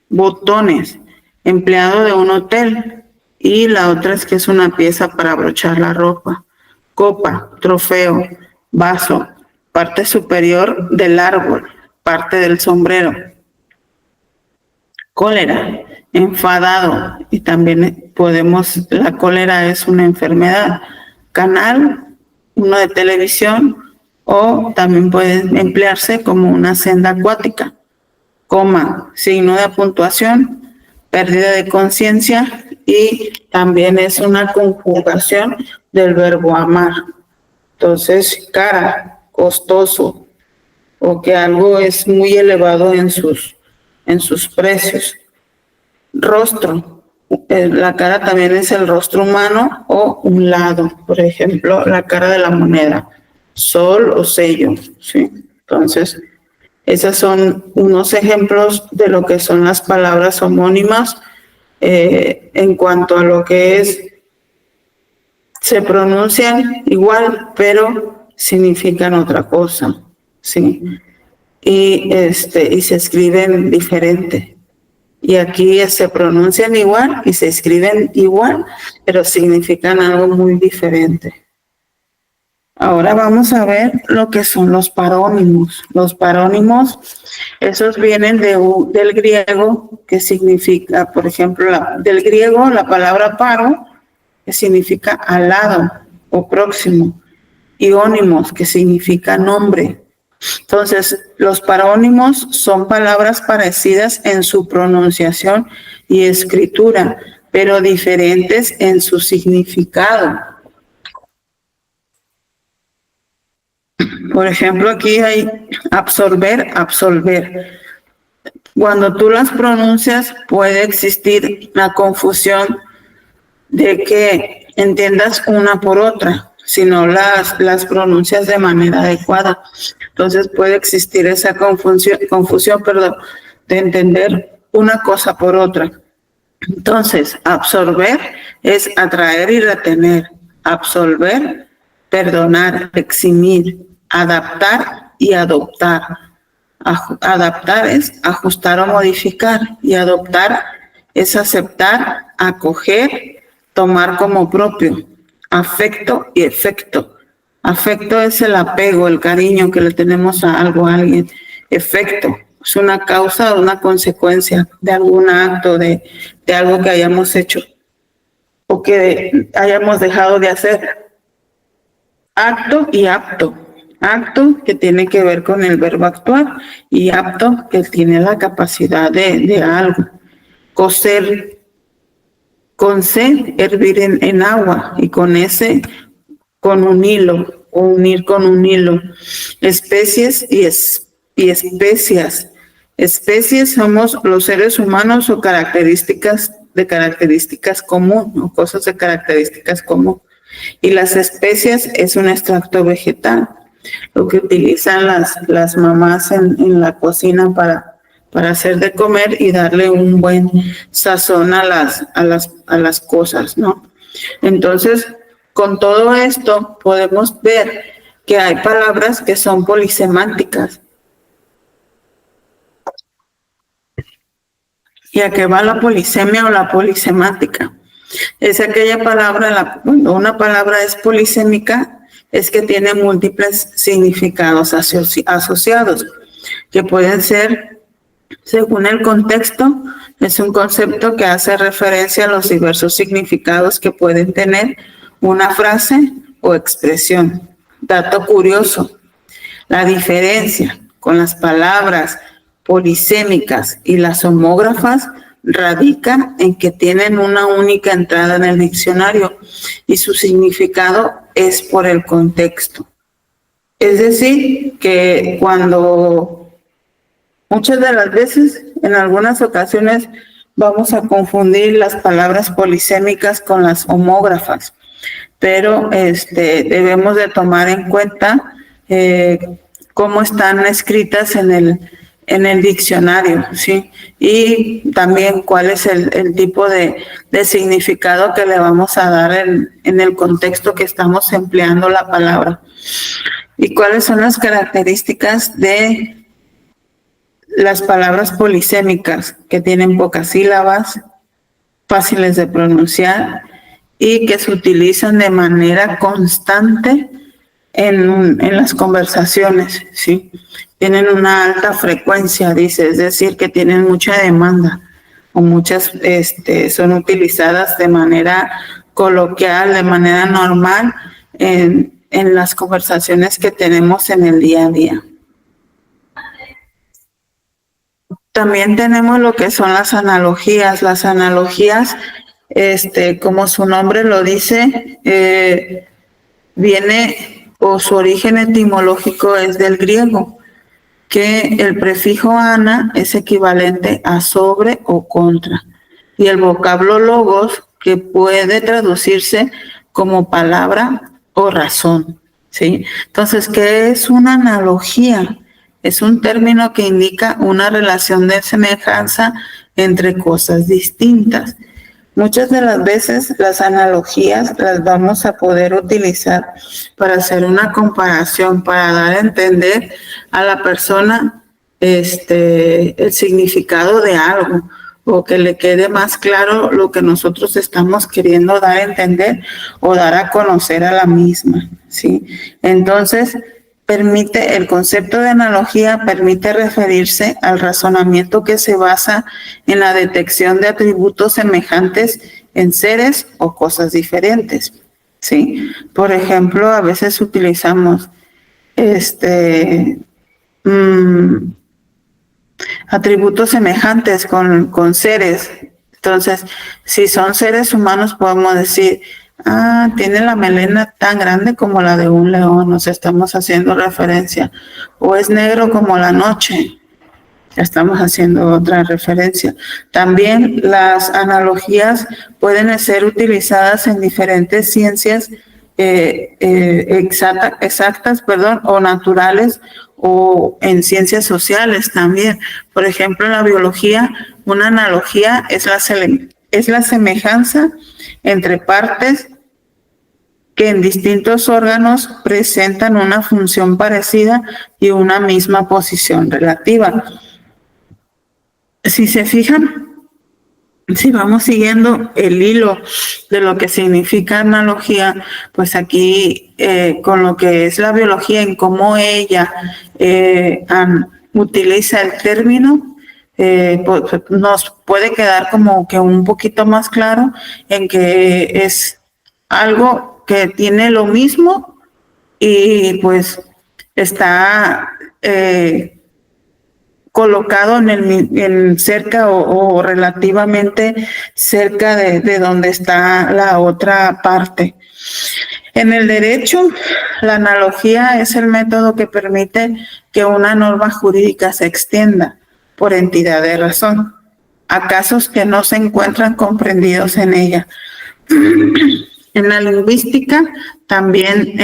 Botones, empleado de un hotel. Y la otra es que es una pieza para abrochar la ropa. Copa, trofeo, vaso, parte superior del árbol, parte del sombrero. Cólera, enfadado, y también la cólera es una enfermedad. Canal, uno de televisión, o también puede emplearse como una senda acuática. Coma, signo de puntuación, pérdida de conciencia, y también es una conjugación del verbo amar. Entonces, cara, costoso, o que algo es muy elevado en sus precios. Rostro, la cara también es el rostro humano o un lado, por ejemplo, la cara de la moneda, sol o sello, ¿sí? Entonces, esos son unos ejemplos de lo que son las palabras homónimas. En cuanto a lo que se pronuncian igual, pero significan otra cosa, ¿sí? Y se escriben diferente. Y aquí se pronuncian igual y se escriben igual, pero significan algo muy diferente. Ahora vamos a ver lo que son los parónimos. Los parónimos, esos vienen del griego, que significa, por ejemplo, del griego la palabra paro, que significa al lado o próximo, y ónimos, que significa nombre. Entonces, los parónimos son palabras parecidas en su pronunciación y escritura, pero diferentes en su significado. Por ejemplo, aquí hay absorber, absolver. Cuando tú las pronuncias, puede existir la confusión de que entiendas una por otra, si no las pronuncias de manera adecuada. Entonces puede existir esa confusión, de entender una cosa por otra. Entonces, absorber es atraer y retener. Absolver, perdonar, eximir. Adaptar y adoptar. Adaptar es ajustar o modificar, y adoptar es aceptar, acoger, tomar como propio. Afecto y efecto. Afecto es el apego, el cariño que le tenemos a algo, a alguien. Efecto es una causa o una consecuencia de algún acto, de algo que hayamos hecho o que hayamos dejado de hacer. Acto y apto. Acto, que tiene que ver con el verbo actuar, y apto, que tiene la capacidad de algo. Cocer, con C, hervir en agua, y con S, con un hilo, o unir con un hilo. Especies y especias. Especies somos los seres humanos o características común, o cosas de características común. Y las especias es un extracto vegetal, lo que utilizan las mamás en la cocina para hacer de comer y darle un buen sazón a las cosas, ¿no? Entonces, con todo esto podemos ver que hay palabras que son polisemánticas. ¿Y a qué va la polisemia o la polisemática? Es aquella palabra, cuando una palabra es polisémica, es que tiene múltiples significados asociados, que pueden ser, según el contexto, es un concepto que hace referencia a los diversos significados que pueden tener una frase o expresión. Dato curioso, la diferencia con las palabras polisémicas y las homógrafas radica en que tienen una única entrada en el diccionario y su significado es por el contexto. Es decir, que cuando muchas de las veces, en algunas ocasiones, vamos a confundir las palabras polisémicas con las homógrafas, pero debemos de tomar en cuenta cómo están escritas en el diccionario, ¿sí? Y también cuál es el tipo de significado que le vamos a dar en el contexto que estamos empleando la palabra. Y cuáles son las características de las palabras polisémicas, que tienen pocas sílabas, fáciles de pronunciar y que se utilizan de manera constante en las conversaciones, ¿sí? Tienen una alta frecuencia, dice, es decir, que tienen mucha demanda o muchas son utilizadas de manera coloquial, de manera normal en las conversaciones que tenemos en el día a día. También tenemos lo que son las analogías. Las analogías, como su nombre lo dice, viene o su origen etimológico es del griego, que el prefijo ana es equivalente a sobre o contra, y el vocablo logos, que puede traducirse como palabra o razón, ¿sí? Entonces, ¿qué es una analogía? Es un término que indica una relación de semejanza entre cosas distintas. Muchas de las veces las analogías las vamos a poder utilizar para hacer una comparación, para dar a entender a la persona el significado de algo, o que le quede más claro lo que nosotros estamos queriendo dar a entender o dar a conocer a la misma, ¿sí? Entonces, el concepto de analogía permite referirse al razonamiento que se basa en la detección de atributos semejantes en seres o cosas diferentes, ¿sí? Por ejemplo, a veces utilizamos atributos semejantes con seres. Entonces, si son seres humanos, podemos decir, tiene la melena tan grande como la de un león, nos estamos haciendo referencia. O es negro como la noche, estamos haciendo otra referencia. También las analogías pueden ser utilizadas en diferentes ciencias exactas, o naturales, o en ciencias sociales también. Por ejemplo, en la biología, una analogía es la semejanza entre partes que en distintos órganos presentan una función parecida y una misma posición relativa. Si se fijan, si vamos siguiendo el hilo de lo que significa analogía, pues aquí con lo que es la biología, en cómo ella utiliza el término, pues nos puede quedar como que un poquito más claro en que es algo que tiene lo mismo y pues está colocado en cerca o relativamente cerca de donde está la otra parte. En el derecho, la analogía es el método que permite que una norma jurídica se extienda por entidad de razón a casos que no se encuentran comprendidos en ella. En la lingüística también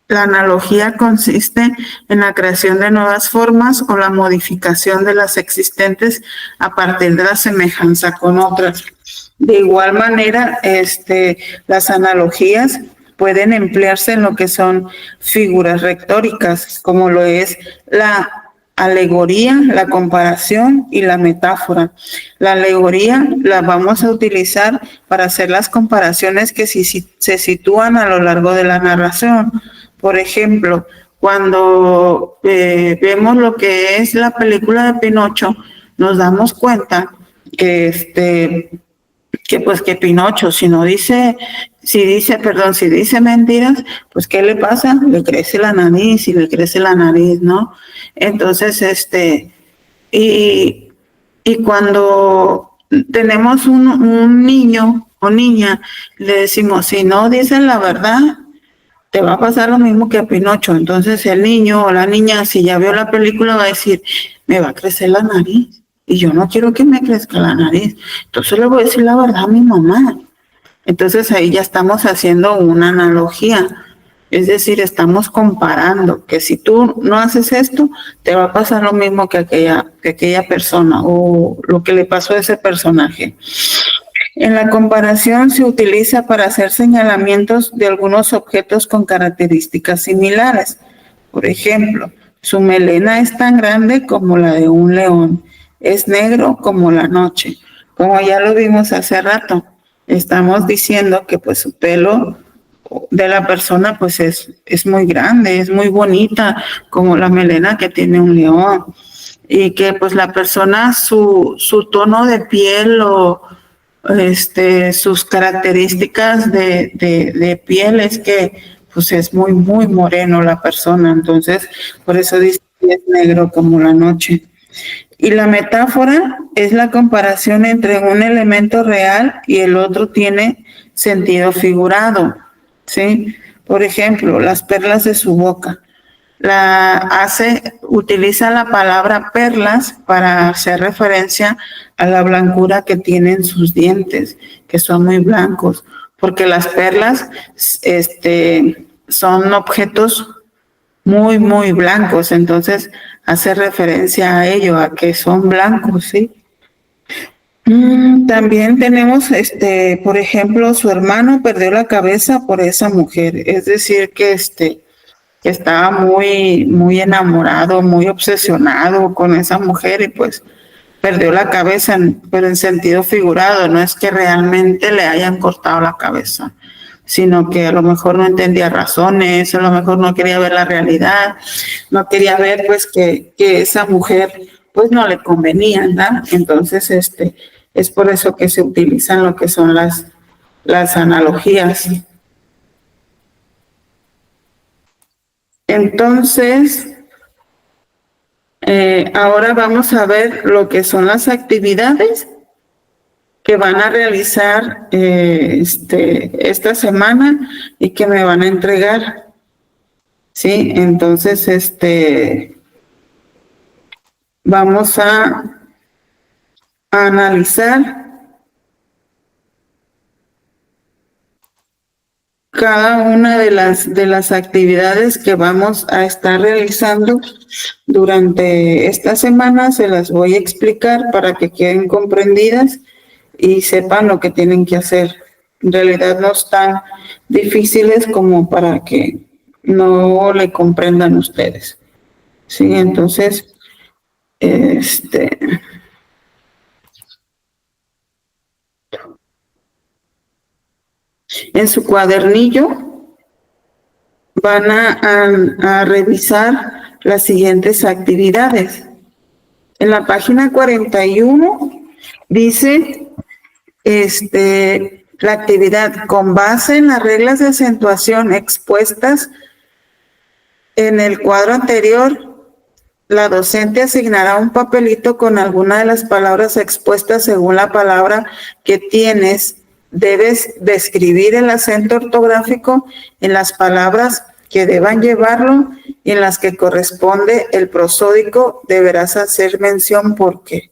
la analogía consiste en la creación de nuevas formas o la modificación de las existentes a partir de la semejanza con otras. De igual manera, las analogías pueden emplearse en lo que son figuras retóricas, como lo es la alegoría, la comparación y la metáfora. La alegoría la vamos a utilizar para hacer las comparaciones que se sitúan a lo largo de la narración. Por ejemplo, cuando vemos lo que es la película de Pinocho, nos damos cuenta que Pinocho, si dice mentiras, pues ¿qué le pasa? Le crece la nariz, ¿no? Entonces, y Y cuando tenemos un niño o niña, le decimos, si no dicen la verdad, te va a pasar lo mismo que a Pinocho. Entonces el niño o la niña, si ya vio la película, va a decir, me va a crecer la nariz. Y yo no quiero que me crezca la nariz. Entonces le voy a decir la verdad a mi mamá. Entonces ahí ya estamos haciendo una analogía. Es decir, estamos comparando que si tú no haces esto, te va a pasar lo mismo que aquella persona o lo que le pasó a ese personaje. En la comparación se utiliza para hacer señalamientos de algunos objetos con características similares. Por ejemplo, su melena es tan grande como la de un león, es negro como la noche. Como ya lo vimos hace rato, estamos diciendo que pues su pelo de la persona pues es muy grande, es muy bonita, como la melena que tiene un león. Y que pues la persona, su tono de piel o sus características de piel es que pues es muy, muy moreno la persona. Entonces, por eso dice que es negro como la noche. Y la metáfora es la comparación entre un elemento real y el otro tiene sentido figurado, ¿sí? Por ejemplo, las perlas de su boca. Utiliza la palabra perlas para hacer referencia a la blancura que tienen sus dientes, que son muy blancos, porque las perlas, son objetos muy, muy blancos, entonces hace referencia a ello, a que son blancos, ¿sí? También tenemos, por ejemplo, su hermano perdió la cabeza por esa mujer, es decir, que que estaba muy, muy enamorado, muy obsesionado con esa mujer y pues perdió la cabeza, pero en sentido figurado, no es que realmente le hayan cortado la cabeza, sino que a lo mejor no entendía razones, a lo mejor no quería ver la realidad, no quería ver pues que esa mujer pues no le convenía, ¿verdad? Entonces, es por eso que se utilizan lo que son las analogías. Entonces, ahora vamos a ver lo que son las actividades que van a realizar esta semana y que me van a entregar. Sí, entonces vamos a analizar cada una de las actividades que vamos a estar realizando durante esta semana. Se las voy a explicar para que queden comprendidas y sepan lo que tienen que hacer. En realidad no están difíciles como para que no le comprendan ustedes. Sí, entonces, en su cuadernillo van a revisar las siguientes actividades. En la página 41 dice, la actividad con base en las reglas de acentuación expuestas en el cuadro anterior, la docente asignará un papelito con alguna de las palabras expuestas según la palabra que tienes. Debes describir el acento ortográfico en las palabras que deban llevarlo y en las que corresponde el prosódico deberás hacer mención porque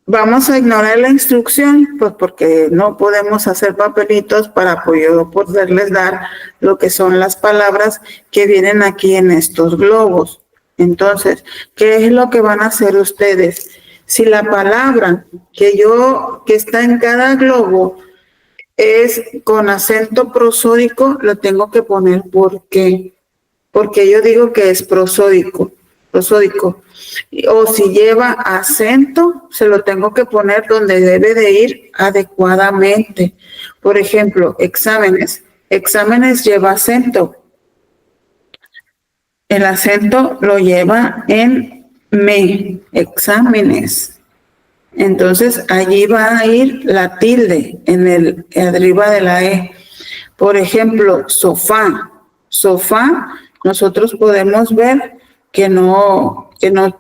vamos a ignorar la instrucción, pues porque no podemos hacer papelitos para poderles dar lo que son las palabras que vienen aquí en estos globos. Entonces, ¿qué es lo que van a hacer ustedes? Si la palabra que está en cada globo es con acento prosódico, lo tengo que poner ¿por qué? Porque yo digo que es prosódico. O si lleva acento, se lo tengo que poner donde debe de ir adecuadamente. Por ejemplo, exámenes. Exámenes lleva acento. El acento lo lleva en me, exámenes. Entonces, allí va a ir la tilde arriba de la E. Por ejemplo, sofá. Sofá, nosotros podemos ver que no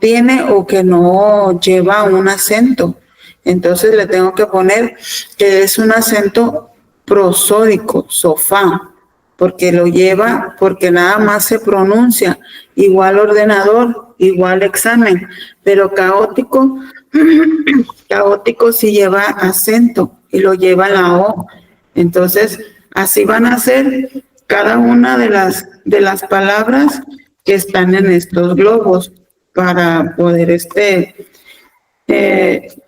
tiene o que no lleva un acento. Entonces le tengo que poner que es un acento prosódico, sofá, porque lo lleva, porque nada más se pronuncia, igual ordenador, igual examen, pero caótico, caótico sí lleva acento y lo lleva la O. Entonces, así van a ser cada una de las palabras que están en estos globos para poder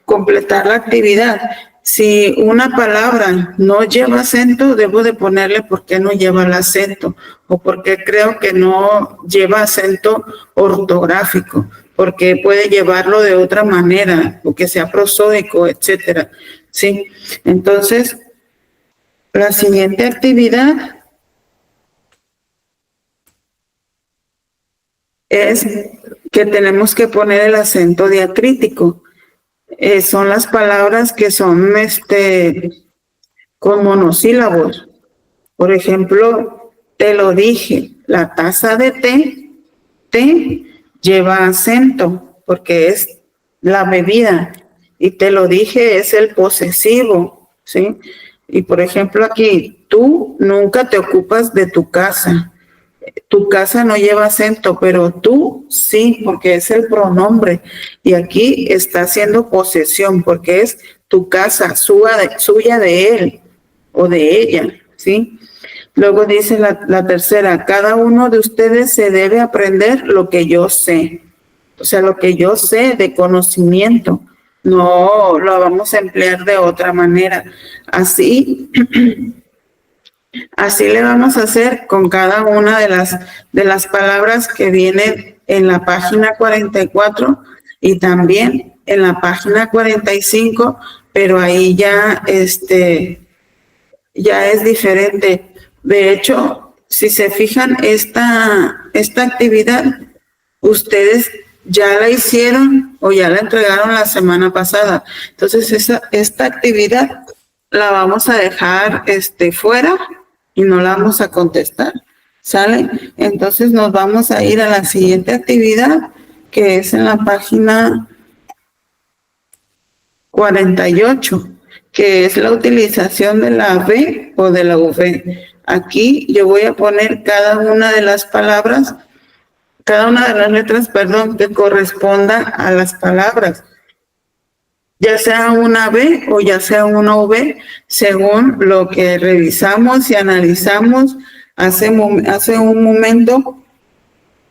completar la actividad. Si una palabra no lleva acento, debo de ponerle por qué no lleva el acento o por qué creo que no lleva acento ortográfico, porque puede llevarlo de otra manera o que sea prosódico, etcétera. Sí, entonces la siguiente actividad es que tenemos que poner el acento diacrítico. Son las palabras que son con monosílabos. Por ejemplo, te lo dije, la taza de té lleva acento porque es la bebida y te lo dije es el posesivo, ¿sí? Y por ejemplo aquí, tú nunca te ocupas de tu casa. Tu casa no lleva acento, pero tú sí, porque es el pronombre. Y aquí está haciendo posesión, porque es tu casa, suya de él o de ella, ¿sí? Luego dice la tercera, cada uno de ustedes se debe aprender lo que yo sé. O sea, lo que yo sé de conocimiento. No lo vamos a emplear de otra manera. Así Así le vamos a hacer con cada una de las palabras que vienen en la página 44 y también en la página 45, pero ahí ya es diferente. De hecho, si se fijan, esta actividad, ustedes ya la hicieron o ya la entregaron la semana pasada. Entonces, esta actividad la vamos a dejar fuera y no la vamos a contestar, ¿sale? Entonces nos vamos a ir a la siguiente actividad, que es en la página 48, que es la utilización de la V o de la V. Aquí yo voy a poner cada una de las palabras, cada una de las letras, perdón, que corresponda a las palabras, ya sea una B o ya sea una V, según lo que revisamos y analizamos hace un momento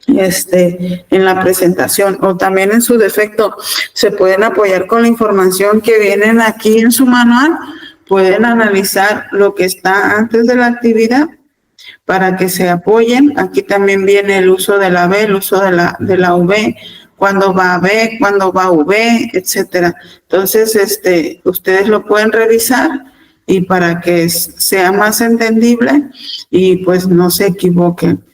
en la presentación, o también en su defecto se pueden apoyar con la información que vienen aquí en su manual, pueden analizar lo que está antes de la actividad para que se apoyen. Aquí también viene el uso de la B, el uso de la V, cuándo va a B, cuándo va a V, etcétera. Entonces, ustedes lo pueden revisar y para que sea más entendible y pues no se equivoquen.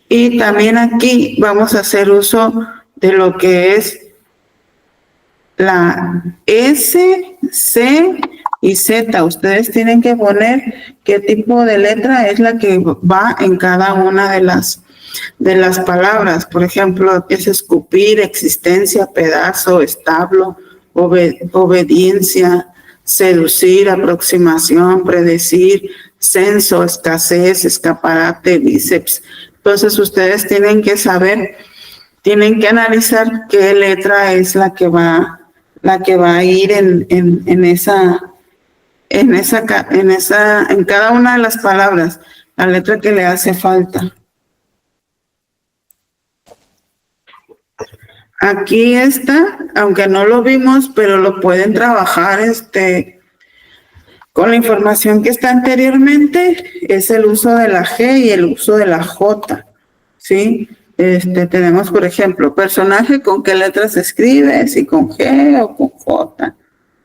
Y también aquí vamos a hacer uso de lo que es la S, C y Z. Ustedes tienen que poner qué tipo de letra es la que va en cada una de las palabras. Por ejemplo, es escupir, existencia, pedazo, establo, obediencia, seducir, aproximación, predecir, censo, escasez, escaparate, bíceps. Entonces ustedes tienen que saber, tienen que analizar qué letra es la que va a ir en cada una de las palabras, la letra que le hace falta. Aquí está, aunque no lo vimos, pero lo pueden trabajar con la información que está anteriormente, es el uso de la G y el uso de la J, ¿sí? Tenemos, por ejemplo, personaje, ¿con qué letras se escribe? Si con G o con J.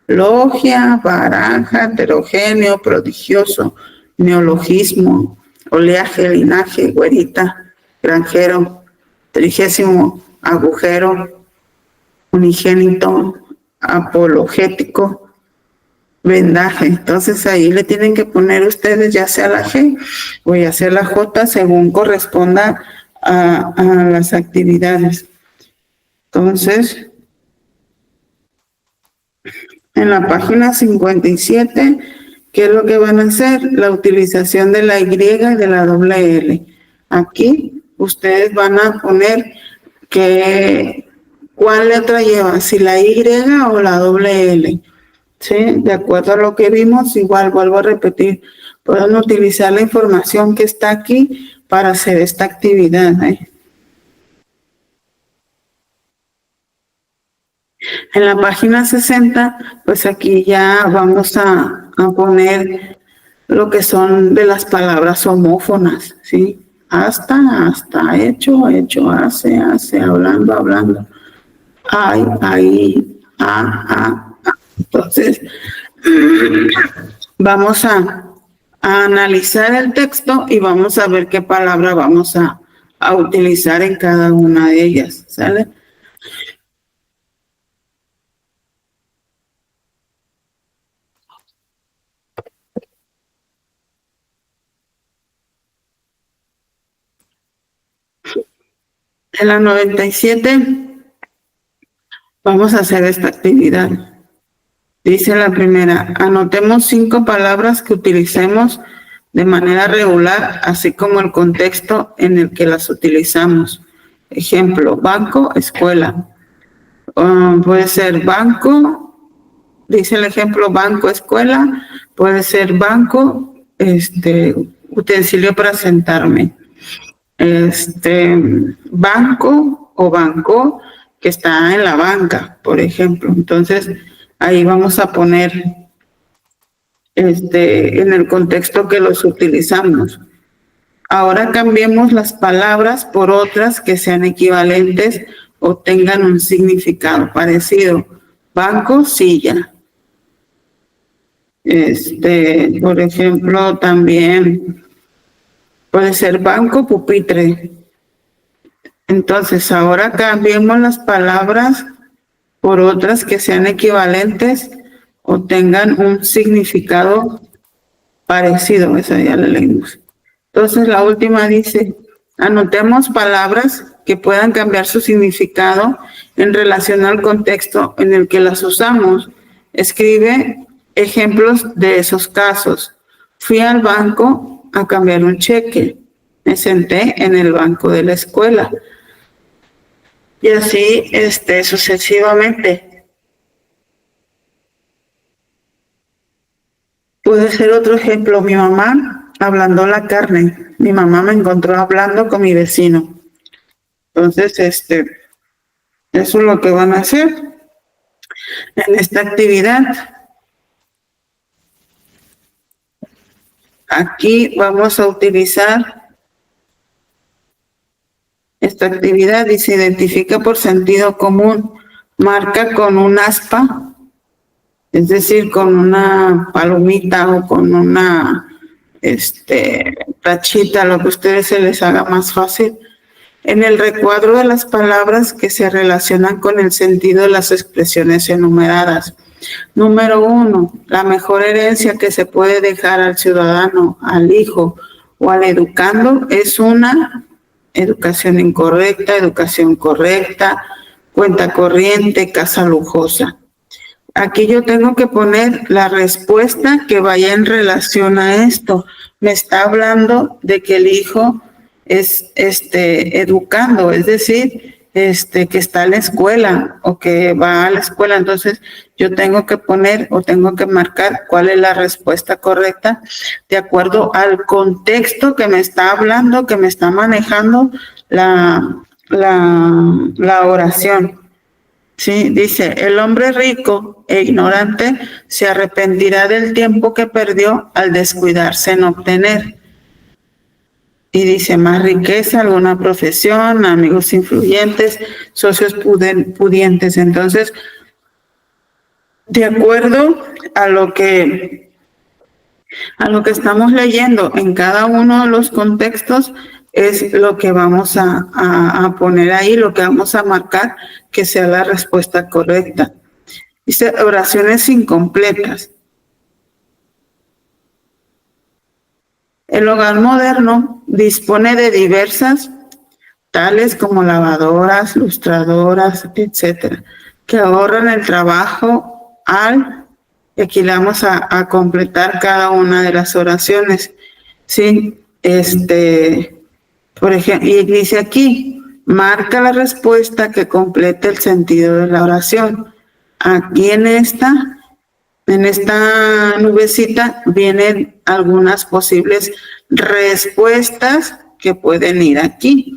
Logia, baraja, heterogéneo, prodigioso, neologismo, oleaje, linaje, güerita, granjero, trigésimo, agujero, unigénito, apologético, vendaje. Entonces ahí le tienen que poner ustedes ya sea la G o ya sea la J según corresponda a las actividades. Entonces, en la página 57, ¿qué es lo que van a hacer? La utilización de la Y y de la doble L. Aquí ustedes van a poner cuál letra lleva, si la Y o la doble L. ¿Sí? De acuerdo a lo que vimos, igual vuelvo a repetir, pueden utilizar la información que está aquí para hacer esta actividad. En la página 60, pues aquí ya vamos a poner lo que son de las palabras homófonas, ¿sí? Hasta, hecho, hace, hablando, ahí, Entonces, vamos a analizar el texto y vamos a ver qué palabra vamos a utilizar en cada una de ellas, ¿sale? En la 97 vamos a hacer esta actividad. Dice la primera, anotemos 5 palabras que utilicemos de manera regular, así como el contexto en el que las utilizamos. Ejemplo, banco, escuela. Puede ser banco, dice el ejemplo banco, escuela. Puede ser banco, utensilio para sentarme. Banco o banco que está en la banca, por ejemplo. Entonces, ahí vamos a poner en el contexto que los utilizamos. Ahora cambiemos las palabras por otras que sean equivalentes o tengan un significado parecido. Banco, silla. Por ejemplo, también puede ser banco, pupitre. Entonces, ahora cambiemos las palabras por otras que sean equivalentes o tengan un significado parecido. Esa ya la leímos. Entonces, la última dice, anotemos palabras que puedan cambiar su significado en relación al contexto en el que las usamos. Escribe ejemplos de esos casos. Fui al banco a cambiar un cheque. Me senté en el banco de la escuela. Y así, sucesivamente. Puede ser otro ejemplo. Mi mamá ablandó la carne. Mi mamá me encontró hablando con mi vecino. Entonces, eso es lo que van a hacer en esta actividad. Aquí vamos a utilizar esta actividad y se identifica por sentido común. Marca con un aspa, es decir, con una palomita o con una tachita, lo que a ustedes se les haga más fácil, en el recuadro de las palabras que se relacionan con el sentido de las expresiones enumeradas. Número 1, la mejor herencia que se puede dejar al ciudadano, al hijo o al educando es una educación incorrecta, educación correcta, cuenta corriente, casa lujosa. Aquí yo tengo que poner la respuesta que vaya en relación a esto. Me está hablando de que el hijo es educando, es decir, que está en la escuela o que va a la escuela. Entonces, yo tengo que poner o tengo que marcar cuál es la respuesta correcta de acuerdo al contexto que me está hablando, que me está manejando la oración. Sí, dice, el hombre rico e ignorante se arrepentirá del tiempo que perdió al descuidarse en obtener. Y dice, más riqueza, alguna profesión, amigos influyentes, socios pudientes. Entonces, de acuerdo a lo que estamos leyendo en cada uno de los contextos, es lo que vamos a poner ahí, lo que vamos a marcar que sea la respuesta correcta. Dice, oraciones incompletas. El hogar moderno dispone de diversas tales como lavadoras, lustradoras, etcétera, que ahorran el trabajo y aquí le vamos a completar cada una de las oraciones. Sí, por ejemplo, y dice aquí, marca la respuesta que complete el sentido de la oración. Aquí en esta nubecita vienen algunas posibles respuestas que pueden ir aquí.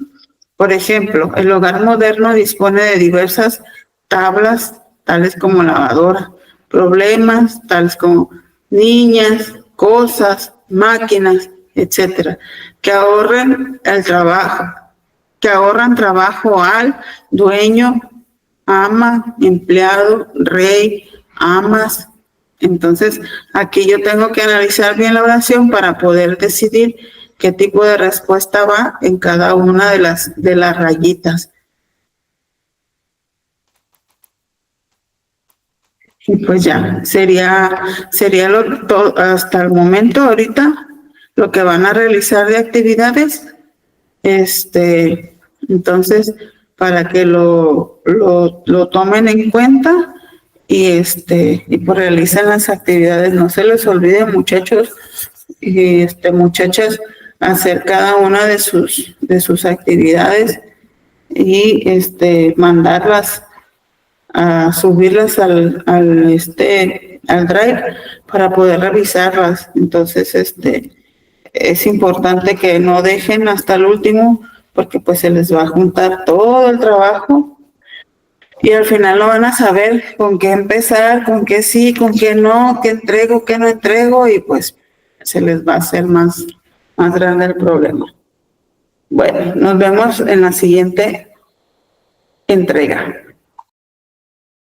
Por ejemplo, el hogar moderno dispone de diversas tablas, tales como lavadora, problemas, tales como niñas, cosas, máquinas, etcétera, que ahorran trabajo al dueño, ama, empleado, rey, amas. Entonces, aquí yo tengo que analizar bien la oración para poder decidir qué tipo de respuesta va en cada una de las rayitas. Y pues ya, sería hasta el momento ahorita lo que van a realizar de actividades. Entonces, para que lo tomen en cuenta y pues realicen las actividades. No se les olvide, muchachos y muchachas, hacer cada una de sus actividades y mandarlas a subirlas al Drive para poder revisarlas. Entonces, es importante que no dejen hasta el último, porque pues se les va a juntar todo el trabajo y al final no van a saber con qué empezar, con qué sí, con qué no, qué entrego, qué no entrego, y pues se les va a hacer más grande el problema. Bueno, nos vemos en la siguiente entrega.